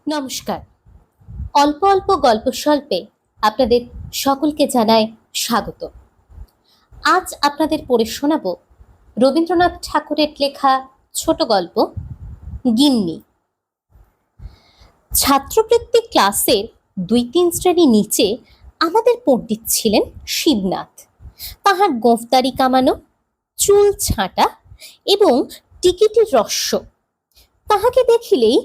নমস্কার। অল্প অল্প গল্প স্বল্পে আপনাদের সকলকে জানাই স্বাগত। আজ আপনাদের পড়ে শোনাব রবীন্দ্রনাথ ঠাকুরের লেখা ছোট গল্প গিন্নি। ছাত্রবৃত্তি ক্লাসের ২-৩ শ্রেণী নিচে আমাদের পণ্ডিত ছিলেন শিবনাথ। তাহার গোঁফদাড়ি কামানো, চুল ছাঁটা এবং টিকিটির রস্য, তাহাকে দেখিলেই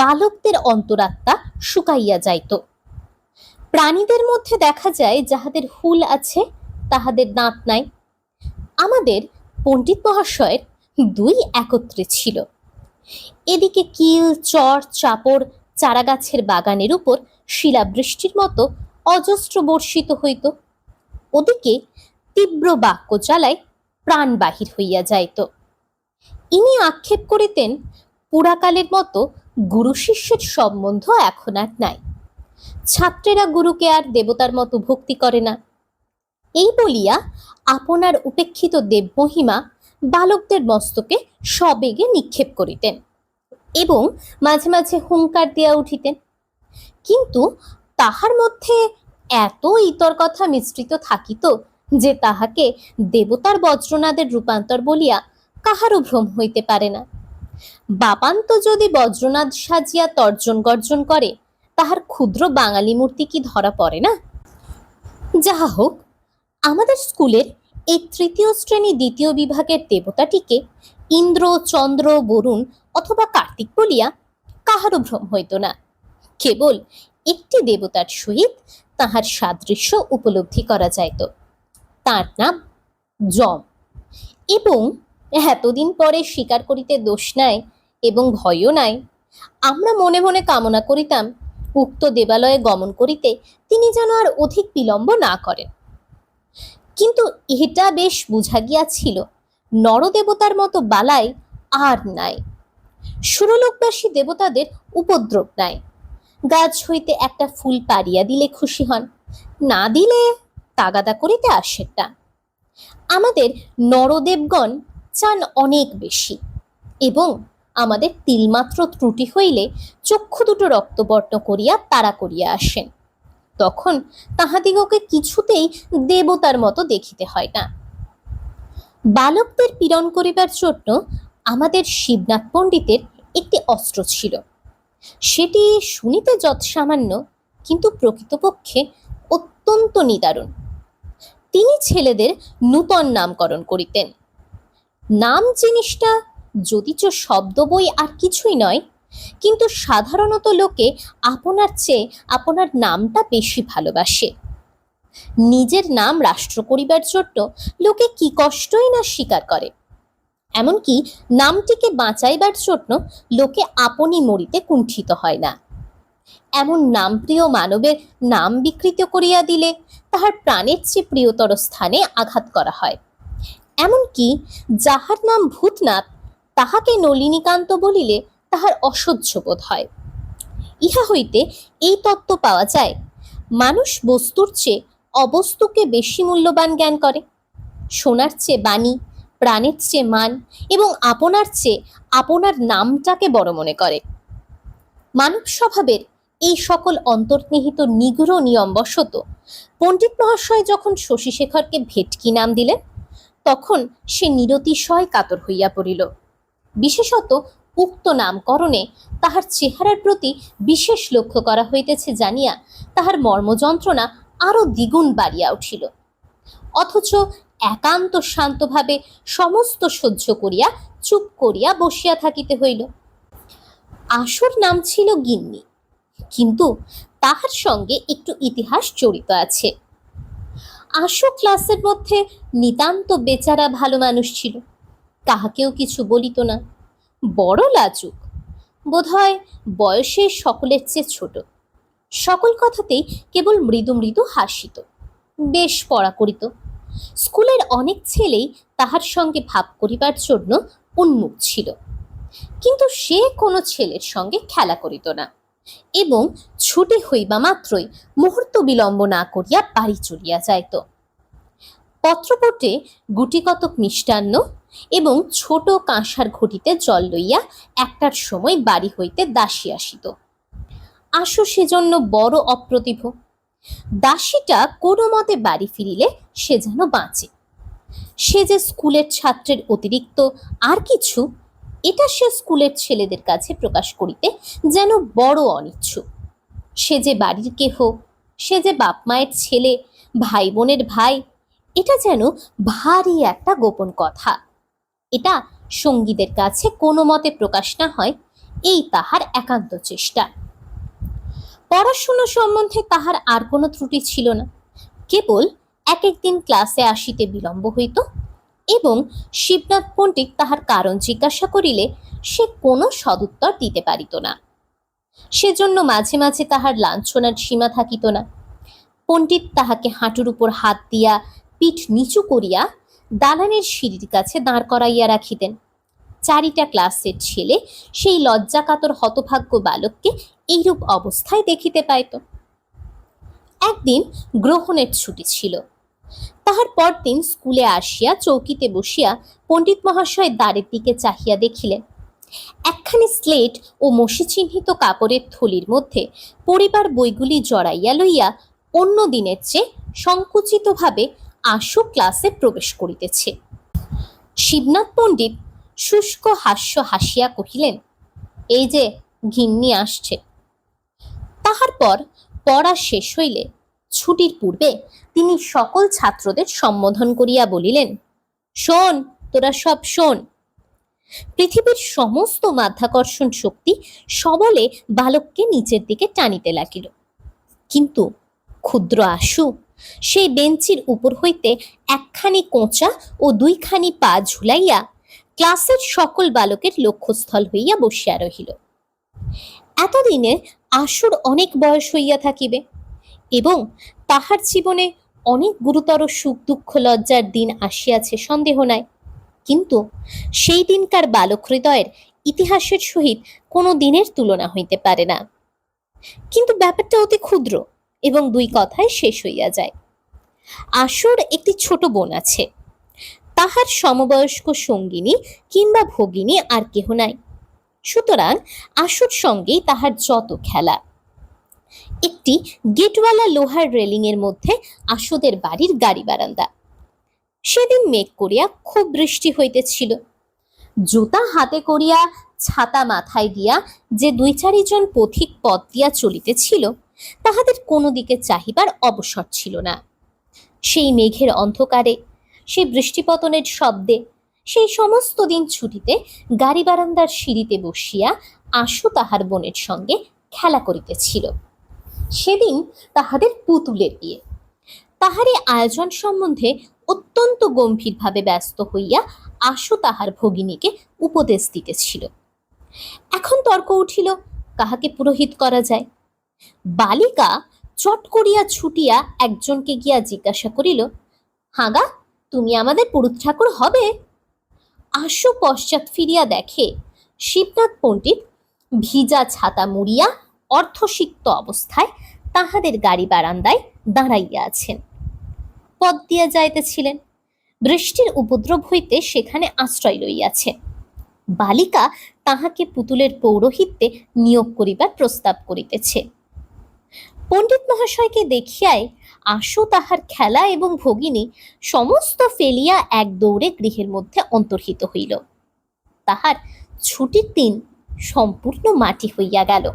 বালকদের অন্তরাত্মা শুকাইয়া যাইত। প্রাণীদের মধ্যে দেখা যায় যাহাদের হুল আছে তাহাদের দাঁত নাই। আমাদের পণ্ডিত মহাশয়ের দুই একত্রে ছিল। এদিকে কিল, চর, চাপড় চারাগাছের বাগানের উপর শিলাবৃষ্টির মতো অজস্র বর্ষিত হইত, ওদিকে তীব্র বাক্য জ্বালায় প্রাণ বাহির হইয়া যাইত। ইনি আক্ষেপ করিতেন, পুরাকালের মতো গুরু শিষ্যের সম্বন্ধ এখন আর নাই। ছাত্রেরা গুরুকে আর দেবতার মতো ভক্তি করে না। এই বলিয়া আপনার উপেক্ষিত দেবমহিমা বালকদের মস্তকে সবেগে নিক্ষেপ করিতেন এবং মাঝে মাঝে হুঙ্কার দিয়া উঠিতেন। কিন্তু তাহার মধ্যে এত ইতর কথা মিশ্রিত থাকিত যে তাহাকে দেবতার বজ্রনাদের রূপান্তর বলিয়া কাহারও ভ্রম হইতে পারে না। বাপান্ত যদি বজ্রনাদ সাজিয়া তর্জন গর্জন করে, তাহার ক্ষুদ্র বাঙালি মূর্তি কি ধরা পড়ে না? যাহা হোক, আমাদের স্কুলের এই ৩য় শ্রেণী ২য় বিভাগের দেবতাটিকে ইন্দ্র, চন্দ্র, বরুণ অথবা কার্তিক বলিয়া কাহারও ভ্রম হইত না। কেবল একটি দেবতার সহিত তাহার সাদৃশ্য উপলব্ধি করা যাইত, তার নাম যম। এবং এতদিন পরে স্বীকার করিতে দোষ নাই এবং ভয়ও নাই। আমরা মনে মনে কামনা করিতাম উক্ত দেবালয়ে গমন করিতে তিনি যেন আর অধিক বিলম্ব না করেন। কিন্তু এটা বেশ বুঝা গিয়াছিল নরদেবতার মতো বালাই আর নাই। সুরলোকবাসী দেবতাদের উপদ্রব নাই। গাছ হইতে একটা ফুল পাড়িয়া দিলে খুশি হন, না দিলে তাগাদা করিতে আসেন না। আমাদের নরদেবগণ চান অনেক বেশি এবং আমাদের তিলমাত্র ত্রুটি হইলে চক্ষু দুটো রক্তবর্ণ করিয়া তাড়া করিয়া আসেন। তখন তাহাদিগকে কিছুতেই দেবতার মতো দেখিতে হয় না। বালকদের পীড়ন করিবার জন্য আমাদের শিবনাথ পণ্ডিতের একটি অস্ত্র ছিল। সেটি শুনিতে যৎ সামান্য, কিন্তু প্রকৃতপক্ষে অত্যন্ত নিদারুণ। তিনি ছেলেদের নূতন নামকরণ করিতেন। নাম জিনিসটা যদিচ শব্দ বই আর কিছুই নয়, কিন্তু সাধারণত লোকে আপনার চেয়ে আপনার নামটা বেশি ভালোবাসে। নিজের নাম রাষ্ট্র করিবার জন্য লোকে কি কষ্টই না স্বীকার করে। এমনকি নামটিকে বাঁচাইবার জন্য লোকে আপনি মরিতে কুণ্ঠিত হয় না। এমন নামপ্রিয় মানবের নাম বিকৃত করিয়া দিলে তাহার প্রাণের চেয়ে প্রিয়তর স্থানে আঘাত করা হয়। এমনকি যাহার নাম ভূতনাথ, তাহাকে নলিনীকান্ত বলিলে তাহার অসহ্য বোধ হয়। ইহা হইতে এই তত্ত্ব পাওয়া যায়, মানুষ বস্তুর চেয়ে অবস্তুকে বেশি মূল্যবান জ্ঞান করে। সোনার চেয়ে বাণী, প্রাণের চেয়ে মান এবং আপনার চেয়ে আপনার নামটাকে বড় মনে করে। মানব স্বভাবের এই সকল অন্তর্নিহিত নিগূঢ় নিয়মবশত পণ্ডিত মহাশয় যখন শশীশেখরকে ভেটকি নাম দিলেন, তখন সে নিরতিশয় কাতর হইয়া পড়িল। বিশেষত উক্ত নামকরণে তাহার চেহারার প্রতি বিশেষ লক্ষ্য করা হইতেছে জানিয়া তাহার মর্মযন্ত্রণা আরো দ্বিগুণ বাড়িয়া উঠিল। অথচ একান্ত শান্তভাবে সমস্ত সহ্য করিয়া চুপ করিয়া বসিয়া থাকিতে হইল। আসর নাম ছিল গিন্নি, কিন্তু তাহার সঙ্গে একটু ইতিহাস জড়িত আছে। আশু ক্লাসের মধ্যে নিতান্ত বেচারা ভালো মানুষ ছিল, কাহাকেও কিছু বলিত না, বড় লাজুক, বোধহয় বয়সে সকলের চেয়ে ছোট। সকল কথাতেই কেবল মৃদু মৃদু হাসিত, বেশ পড়া করিত। স্কুলের অনেক ছেলেই তাহার সঙ্গে ভাব করিবার জন্য উন্মুখ ছিল, কিন্তু সে কোনো ছেলের সঙ্গে খেলা করিত না এবং ছুটি হইবা মাত্রই মুহূর্ত বিলম্ব না করিয়া বাড়ি চলিয়া যাইত। পত্রপটে গুটিকতক মিষ্টান্ন এবং ছোট কাঁসার ঘটিতে জল লইয়া একটার সময় বাড়ি হইতে দাসী আসিত। আশু সেজন্য বড় অপ্রতিভ। দাসীটা কোনো মতে বাড়ি ফিরিলে সে যেন বাঁচে। সে যে স্কুলের ছাত্রের অতিরিক্ত আর কিছু, এটা সে স্কুলের ছেলেদের কাছে প্রকাশ করিতে যেন বড় অনিচ্ছুক। সে যে বাড়ির কেহ, সে যে বাপ মায়ের ছেলে, ভাই বোনের ভাই, এটা যেন ভারী একটা গোপন কথা। এটা সঙ্গীদের কাছে কোনো মতে প্রকাশ না হয়, এই তাহার একান্ত চেষ্টা। পড়াশুনো সম্বন্ধে তাহার আর কোনো ত্রুটি ছিল না। কেবল এক একদিন ক্লাসে আসিতে বিলম্ব হইত এবং শিবনাথ পণ্ডিত তাহার কারণ জিজ্ঞাসা করিলে সে কোনো সদুত্তর দিতে পারিত না। সেজন্য মাঝে মাঝে তাহার লাঞ্ছনার সীমা থাকিত না। পণ্ডিত তাহাকে হাঁটুর উপর হাত দিয়া পিঠ নিচু করিয়া দালানের সিঁড়ির কাছে দাঁড় করাইয়া রাখিতেন। চারিটা ক্লাসের ছেলে সেই লজ্জাকাতর হতভাগ্য বালককে এইরূপ অবস্থায় দেখিতে পাইত। একদিন গ্রহণের ছুটি ছিল। তাহার পরদিন স্কুলে আসিয়া চৌকিতে বসিয়া পণ্ডিত মহাশয় দ্বারের দিকে চাহিয়া দেখিলেন একখানি স্লেট ও মসি চিহ্নিত কাপড়ের থলির মধ্যে পড়িবার বইগুলি জড়াইয়া লইয়া অন্য দিনের চেয়ে সংকুচিতভাবে আশু ক্লাসে প্রবেশ করিতেছে। শিবনাথ পণ্ডিত শুষ্ক হাস্য হাসিয়া কহিলেন, এই যে ঘিন্নি আসছে। তাহার পর পড়া শেষ হইলে ছুটির পূর্বে তিনি সকল ছাত্রদের সম্বোধন করিয়া বলিলেন, শোন, তোরা সব শোন। পৃথিবীর সমস্ত মাধ্যাকর্ষণ শক্তি সবলে বালককে নিচের দিকে টানিতে লাগিল, কিন্তু ক্ষুদ্র আশু সেই বেঞ্চির উপর হইতে একখানি কোঁচা ও দুইখানি পা ঝুলাইয়া ক্লাসের সকল বালকের লক্ষ্যস্থল হইয়া বসিয়া রহিল। এতদিনে আশুর অনেক বয়স হইয়া থাকিবে এবং তাহার জীবনে অনেক গুরুতর সুখ দুঃখ লজ্জার দিন আসিয়াছে সন্দেহ নাই, কিন্তু সেই দিনকার বালক হৃদয়ের ইতিহাসের সহিত কোনো দিনের তুলনা হইতে পারে না। কিন্তু ব্যাপারটা অতি ক্ষুদ্র এবং দুই কথায় শেষ হইয়া যায়। আশুর একটি ছোট বোন আছে। তাহার সমবয়স্ক সঙ্গিনী কিংবা ভগিনী আর কেহ নাই। সুতরাং আশুর সঙ্গেই তাহার যত খেলা। একটি গেটওয়ালা লোহার রেলিং এর মধ্যে আশুদের বাড়ির গাড়ি বারান্দা। সেদিন মেঘ করিয়া খুব বৃষ্টি হইতেছিল। জুতা হাতে করিয়া ছাতা মাথায় দিয়া যে দুই চারিজন পথিক পথ দিয়া চলিতেছিল, তাহাদের কোনো দিকে চাহিবার অবসর ছিল না। সেই মেঘের অন্ধকারে, সেই বৃষ্টিপতনের শব্দে, সেই সমস্ত দিন ছুটিতে গাড়ি বারান্দার সিঁড়িতে বসিয়া আশু তাহার বোনের সঙ্গে খেলা করিতেছিল। সেদিন তাহাদের পুতুলের বিয়ে। তাহার এই আয়োজন সম্বন্ধে অত্যন্ত গম্ভীরভাবে ব্যস্ত হইয়া আশু তাহার ভগিনীকে উপদেশ দিতেছিল। এখন তর্ক উঠিল কাহাকে পুরোহিত করা যায়। বালিকা চট করিয়া ছুটিয়া একজনকে গিয়া জিজ্ঞাসা করিল, হাগা, তুমি আমাদের পুরুত ঠাকুর হবে? আশু পশ্চাৎ ফিরিয়া দেখে শিবনাথ পণ্ডিত ভিজা ছাতা মুড়িয়া অর্ধসিক্ত অবস্থায় তাহাদের গাড়ি বারান্দায় দাঁড়াইয়া আছেন। পথ দিয়া যাইতেছিলেন। বৃষ্টির উপদ্রব হইতে সেখানে আশ্রয় লইয়াছে। বালিকা তাহাকে পুতুলের পৌরোহিত্যে নিয়োগ করিবার প্রস্তাব করিতেছে। পণ্ডিত মহাশয়কে দেখিয়াই আশু তাহার খেলা এবং ভগিনী সমস্ত ফেলিয়া এক দৌড়ে গৃহের মধ্যে অন্তর্হিত হইল। তাহার ছুটির দিন সম্পূর্ণ মাটি হইয়া গেল।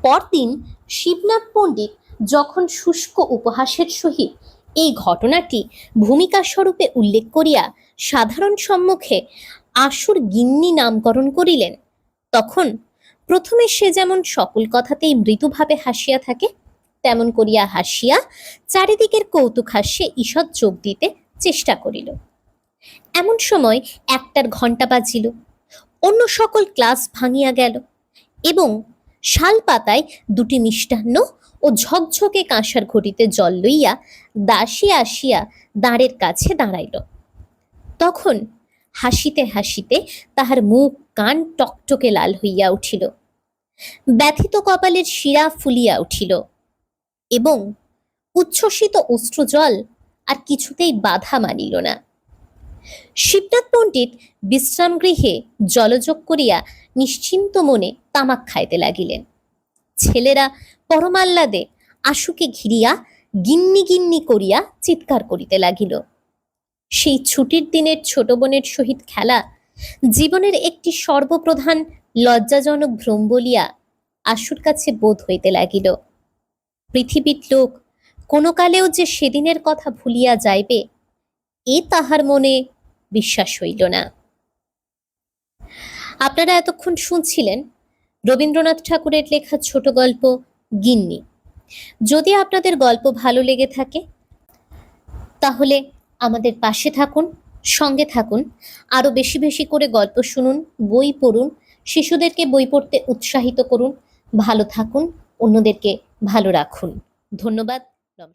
পরদিন শিবনাথ পণ্ডিত যখন শুষ্ক উপহাসের সহিত এই ঘটনাটি ভূমিকা স্বরূপে উল্লেখ করিয়া সাধারণ সম্মুখে আশুর গিন্নি নামকরণ করিলেন, তখন প্রথমে সে যেমন সকল কথাতেই মৃদুভাবে হাসিয়া থাকে, তেমন করিয়া হাসিয়া চারিদিকের কৌতুক হাস্যে ঈষৎ যোগ দিতে চেষ্টা করিল। এমন সময় একটার ঘণ্টা বাজিল। অন্য সকল ক্লাস ভাঙিয়া গেল এবং শাল পাতায় দুটি মিষ্টান্ন ও ঝকঝকে কাঁসার ঘটিতে জল লইয়া দাসী আসিয়া দ্বারের কাছে দাঁড়াইল। তখন হাসিতে হাসিতে তাহার মুখ কান টকটকে লাল হইয়া উঠিল, ব্যথিত কপালের শিরা ফুলিয়া উঠিল এবং উচ্ছ্বসিত অশ্রুজল আর কিছুতেই বাধা মানিল না। শিবনাথ পণ্ডিত বিশ্রাম গৃহে জলযোগ করিয়া নিশ্চিন্ত মনে তামাক খাইতে লাগিলেন। ছেলেরা পরমাহ্লাদে আশুকে ঘিরিয়া গিন্নি গিন্নি করিয়া চিৎকার করিতে লাগিল। সেই ছুটির দিনের ছোট বোনের সহিত খেলা জীবনের একটি সর্বপ্রধান লজ্জাজনক ভ্রম বলিয়া আশুর কাছে বোধ হইতে লাগিল। পৃথিবীর লোক কোনো কালেও যে সেদিনের কথা ভুলিয়া যাইবে এ তাহার মনে বিশ্বাস হইল না। আপনারা এতক্ষণ শুনছিলেন রবীন্দ্রনাথ ঠাকুরের লেখা ছোট গল্প গিন্নি। যদি আপনাদের গল্প ভালো লেগে থাকে তাহলে আমাদের পাশে থাকুন, সঙ্গে থাকুন, আরো বেশি বেশি করে গল্প শুনুন, বই পড়ুন, শিশুদেরকে বই পড়তে উৎসাহিত করুন, ভালো থাকুন, অন্যদেরকে ভালো রাখুন। ধন্যবাদ।